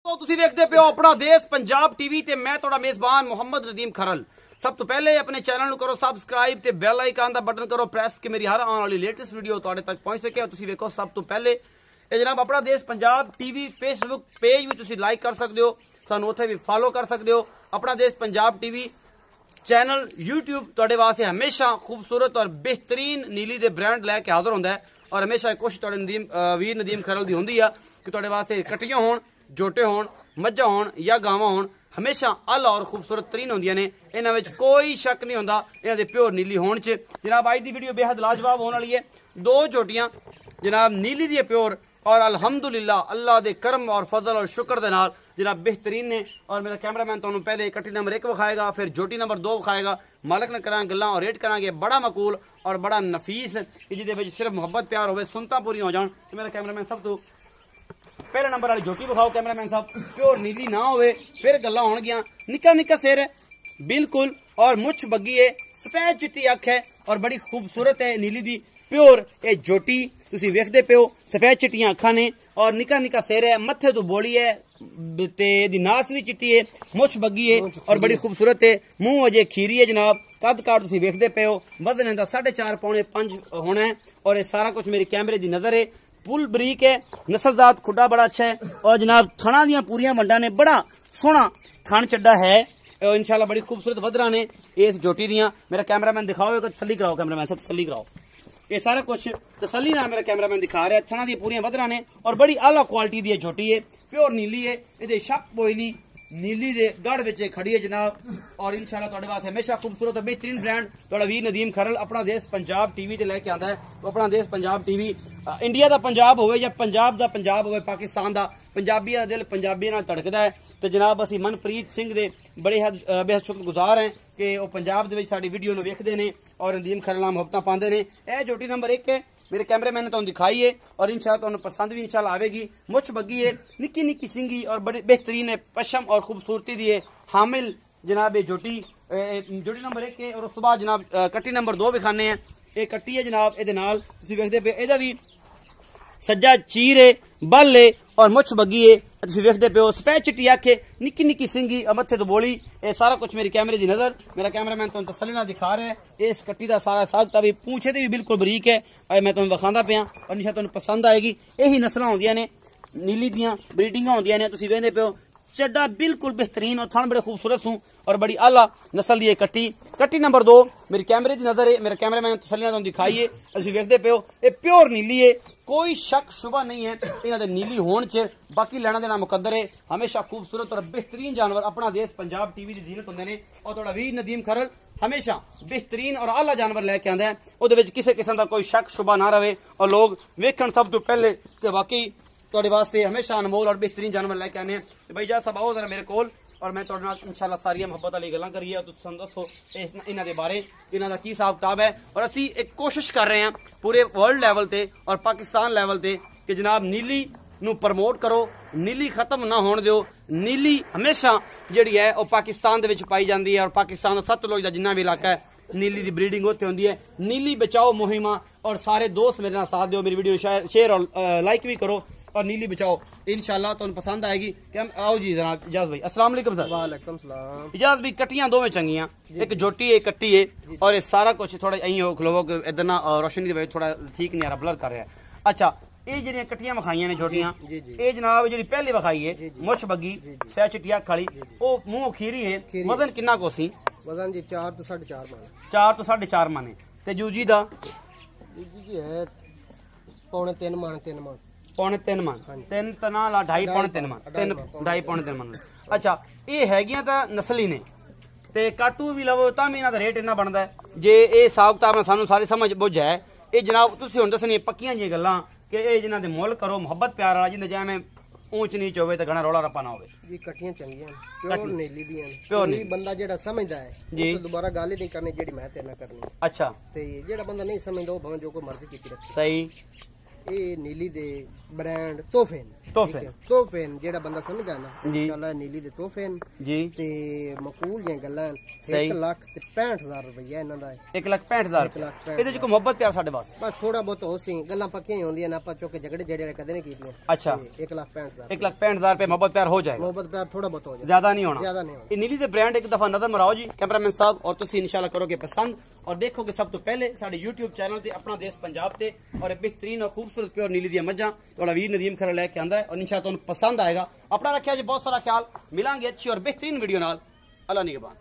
तो तुसीं वेखदे पियो अपना देश पंजाब टीवी ते मैं तुहाडा मेज़बान मुहम्मद नदीम खरल। सब तो पहले अपने चैनल नूं करो सबसक्राइब ते बैल आइकन दा बटन करो प्रेस कि मेरी हर आने वाली लेटेस्ट वीडियो तुहाडे तक पहुंच सके। तुसीं वेखो सब तो पहले ये जनाब अपना देश पंजाब टीवी फेसबुक पेज भी तुसीं लाइक कर सकते हो, सानूं उत्थे भी फॉलो कर सकते हो। अपना देश पंजाब टीवी चैनल यूट्यूब तुहाडे वास्ते हमेशा खूबसूरत और बेहतरीन नीली दे ब्रांड लैके हाजिर होंदा है और हमेशा कोशिश तुहाडे वीर नदीम खरल दी होंदी आ कि तुहाडे वास्ते कट्टियां होण, जोटे होण, मज्झां होण या गावां होण हमेशा अल और खूबसूरत तरीन होंदियां ने। इन्हां विच कोई शक नहीं होंदा इन्हां दे प्योर नीली होण च। जनाब अज दी वीडियो बेहद लाजवाब होने वाली है। दो जोटियां जनाब नीली दी प्योर और अल्हम्दुलिल्लाह अल्लाह दे करम और फजल और शुक्र दे नाल जनाब बेहतरीन ने। और मेरा कैमरामैन तुहानूं पहले कट्टी नंबर 1 विखाएगा, फिर जोटी नंबर 2 विखाएगा। मालक ने करांगे गल्लां और रेट करांगे बड़ा मकूल और बड़ा नफीस कि जिहदे विच सिर्फ मुहब्बत प्यार होवे, सुनता पूरी हो जाण। तो मेरा कैमरामैन सब तो पहले नंबर वाली जोटी विखाओ कैमरामैन साहब। प्योर नीली ना होवे फिर गल्लां होणगियां। निक्का निक्का सिर है बिल्कुल और मुछ बग्गी है, सफेद चिट्टी अख है और बड़ी खूबसूरत है नीली दी प्योर ये जोटी। तुसीं वेखदे पियो सफेद चिट्टियां अखां ने और निक्का निक्का सिर है, मत्थे तो बोली है ते दी नास भी चिट्टी है, मुछ बग्गी है और बड़ी खूबसूरत है। मुंह अजे खीरी है जनाब। कद काट तुसीं वेखदे पियो वजन इहदा 4.5 पौने 5 होना है और ये सारा कुछ मेरी कैमरे दी नजर है। फुल बरीक है, नस्लजात खुडा बड़ा अच्छा है और जनाब थणा दियां पूरियां वंडां ने, बड़ा सोहना थण चड्डा है इंशाल्लाह। बड़ी खूबसूरत वधरा ने इस जोटी दियां। मेरा कैमरामैन दिखाओ, तसल्ली कराओ कैमरामैन सब, तसल्ली कराओ। ये सारा कुछ तसल्ली ना मेरा कैमरामैन दिखा रहा है। थणा दी पूरियां वधरा ने और बड़ी आला क्वालिटी दी जोटी है, प्योर नीली है। ये शक कोई नहीं, नीली दे गढ़ विच खड़ी है जनाब और इंशाल्लाह तुहाडे वास्ते हमेशा खूबसूरत और बेहतरीन ब्रांड तुहाडा वीर नदीम खरल अपना देश पंजाब टीवी ते लेके आंदा है। तो अपना देश पंजाब टीवी इंडिया दा पंजाब होवे या पंजाब दा पंजाब होवे, पाकिस्तान दा पंजाबियां दा दिल पंजाबियां नाल धड़कदा है। तो जनाब असीं मनप्रीत सिंह दे बड़े बेहद शुक्रगुजार हैं कि वह पंजाब दे विच साडी वीडियो नूं वेखदे ने और नदीम खरल नाल मुहब्बतां पांदे ने। यह जोटी नंबर 1 है, मेरे कैमरामैन ने तुहानूं दिखाई है और इंशाल्लाह तुहानूं पसंद भी इंशाल्लाह आवेगी। मुछ बग्गी है, निक्की निक्की सिंगी और बड़ी बेहतरीन है, पशम और खूबसूरती दी है। हामिल जनाब ये जोटी जोटी नंबर 1 है। और उस तो बाद जनाब कट्टी नंबर 2 विखाने हैं। ये कट्टी है जनाब, ये नाल तुसीं वेखदे पे इहदा भी सज्जा चीर है, बल है और मुछ बग्गी है। तुसीं वेखदे पियो सफेद चिट्टी अख है, निक्की निक्की सिंगी मत्थे तो बोली। ये सारा कुछ मेरी कैमरे की नजर। मेरा कैमरामैन तुहानूं तसल्ली नाल दिखा रहा है। इस कट्टी का सारा सागता भी पूछे भी बिल्कुल बरीक है और मैं तुहानूं विखांदा पिया और इंशाल्लाह तुहानूं पसंद आएगी। यही नस्लां होंदियां ने नीली दियां, ब्रीडिंगां होंदियां ने। तुसीं वेखदे पियो चड्डा बिल्कुल बेहतरीन और थण बड़े खूबसूरत सूं और बड़ी आला नस्ल दी कट्टी। कट्टी नंबर 2 मेरी कैमरे की नजर है। मेरा कैमरामैन तसल्ली नाल तुहानूं दिखाई है। असीं वेखदे पियो ये प्योर नीली है, कोई शक शुबा नहीं है इन्हां दे नीली होण च। बाकी लेना देना मुकद्दर है। हमेशा खूबसूरत और बेहतरीन जानवर अपना देश पंजाब टीवी की जीनत होंदे ने और तुहाडा वीर नदीम खरल हमेशा बेहतरीन और आला जानवर लैके आंदा है। उहदे विच किसी किस्म का कोई शक शुबा ना रहे और लोग वेखण सब तो पहले कि वाकई तुहाडे वास्ते हमेशा अनमोल और बेहतरीन जानवर लैके आने। भाई जा सब आओ जरा मेरे कोल और मैं तुहाडे नाल इंशाल्लाह सारियां मुहब्बत वाली गल्लां करिए और तुसीं दसो इन्हां दे बारे, इन्हां दा की हिसाब किताब है। और असीं एक कोशिश कर रहे हैं पूरे वर्ल्ड लैवल ते और पाकिस्तान लैवल ते कि जनाब नीली नूं प्रमोट करो, नीली खत्म ना होण दिओ। नीली हमेशा जिहड़ी है वह पाकिस्तान दे विच पाई जाती है और पाकिस्तान दा सतलुज दा जिन्ना भी इलाका है नीली दी ब्रीडिंग उत्थे होंदी है। नीली बचाओ मुहिमा और सारे दोस्त मेरे नाल साथ दिओ, मेरी वीडियो शेयर और लाइक भी करो और नीली बचाओ। इंशाल्लाह तुहानूं पसंद आएगी। कि हम आओ जी जनाब इजाज भाई। अस्सलाम वालेकुम सर। वालेकुम सलाम। इजाज भाई कट्टियां दोवें चंगियां, एक जोटी है कट्टी है और ये सारा कुछ थोड़ा अं हो खलोवो इधर ना रोशनी की वजह थोड़ा ठीक नहीं आ रहा, ब्लर कर रहा है। अच्छा ये जिहड़ियां कट्टियां विखाइयां ने जोटियां, ये जनाब जिहड़ी पहली विखाई है मुछ बग्गी सै चिट्टी अख वाली, वो मुंह खीरी है। वजन कितना को सी? वजन जी 4 तो 4.5 मन। 4 तो 4.5 मन है। ते जूजी दा जी है पौने 3 मन। 3 मन पौने 3 मन 3 तना ला 2.5 पौने 3 मन 2.5 पौने 3 मन। अच्छा ये हैगियां तां नस्ली ने ते काटू भी लवो तां भी इन्हां दा रेट इन्ना बनदा है। जे ये हिसाब किताब सानूं सारी समझ बुझ है। ये जनाब तुसीं हुण दसनी पक्कियां जी गल्लां कि ये जिन्हां दे मुੱਲ करो मुहब्बत प्यार वाला जिंदे जिवें ऊंच नीच होवे ते घना रौला रप्पा ना होवे। जी कट्टियां चंगियां प्योर नीली दियां। प्योर कोई बंदा जेड़ा समझदा है जी तो दोबारा गल ही नहीं करनी जेड़ी मैं तेरे नाल करनी। अच्छा ते जेड़ा बंदा नहीं समझदा ओ भाਵੇਂ जो कोई मर्जी कीती रखे। सही। ये नीली दे ਬ੍ਰਾਂਡ ਤੋਹਫੇ ਨੇ ਤੋਹਫੇ। ਠੀਕ ਹੈ, ਤੋਹਫੇ ਨੇ, ਜਿਹੜਾ ਬੰਦਾ ਸਮਝਦਾ ਨਾ ਜੀ। ਇਨਸ਼ਾਅੱਲਾ ਨੀਲੀ ਦੇ ਤੋਹਫੇ ਨੇ ਜੀ ਤੇ ਮਕੂਲ ਦੀਆਂ ਗੱਲਾਂ ਸਹੀ। 1,65,000 ਰੁਪਇਆ ਇਹਨਾਂ ਦਾ ਹੈ। 1,65,000 1,65,000 ਇਹਦੇ ਚ ਕੋਈ ਮੁਹੱਬਤ ਪਿਆਰ ਸਾਡੇ ਵਾਸਤੇ ਬਸ ਥੋੜਾ ਬਹੁਤ ਹੋ ਸੀ, ਗੱਲਾਂ ਪੱਕੀਆਂ ਹੀ ਹੁੰਦੀਆਂ ਨੇ, ਆਪਾਂ ਚੁੱਕ ਕੇ ਝਗੜੇ ਜਿਹੜੇ ਵਾਲੇ ਕਦੇ ਨਹੀਂ ਕੀਤੀਆਂ। ਅੱਛਾ 1,65,000 1,65,000 ਰੁਪਏ ਮੁਹੱਬਤ ਪਿਆਰ ਹੋ ਜਾਏਗਾ, ਮੁਹੱਬਤ ਪਿਆਰ ਥੋੜਾ ਬਹੁਤ ਹੋ ਜਾਏ, ज्यादा नहीं होना। ਜ਼ਿਆਦਾ ਨਹੀਂ ਹੋਣਾ। ਇਹ ਨੀਲੀ ਦੇ ਬ੍ਰਾਂਡ ਇੱਕ ਦਫਾ ਨਜ਼ਰ ਮਰਾਓ ਜੀ ਕੈਮਰਾਮੈਨ ਸਾਹਿਬ, ਔਰ ਤੁਸੀਂ ਇਨਸ਼ਾਅੱਲਾ ਕਰੋਗੇ ਪਸੰਦ ਔਰ ਦੇਖੋਗੇ ਸਭ ਤੋਂ ਪਹਿਲੇ ਸਾਡੇ YouTube ਚੈਨਲ ਤੇ ਆਪਣਾ ਦੇਸ਼ ਪੰਜਾਬ ਤੇ, ਔਰ ਇਹ ਬਿਹਤਰੀਨ ਔਰ ਖੂਬਸੂਰਤ ਪਿਓਰ ਨੀਲੀ ਦੀਆਂ ਮੱਝਾਂ ਤੁਹਾਡਾ ਵੀਰ ਨਦੀਮ ਖਰਲ ਲੈ ਕੇ ਆਂਦਾ ਹੈ, ਔਰ ਇਨਸ਼ਾਅੱਲਾ ਤੁਹਾਨੂੰ ਪਸੰਦ ਆਏਗਾ। ਆਪਣਾ ਰੱਖਿਆ ਜੀ ਬਹੁਤ ਸਾਰਾ ਖਿਆਲ, ਮਿਲਾਂਗੇ ਅੱਛੀ ਔਰ ਬਿਹਤਰੀਨ ਵੀਡੀਓ ਨਾਲ। ਅੱਲਾ ਨਿਗਹਬਾਨ।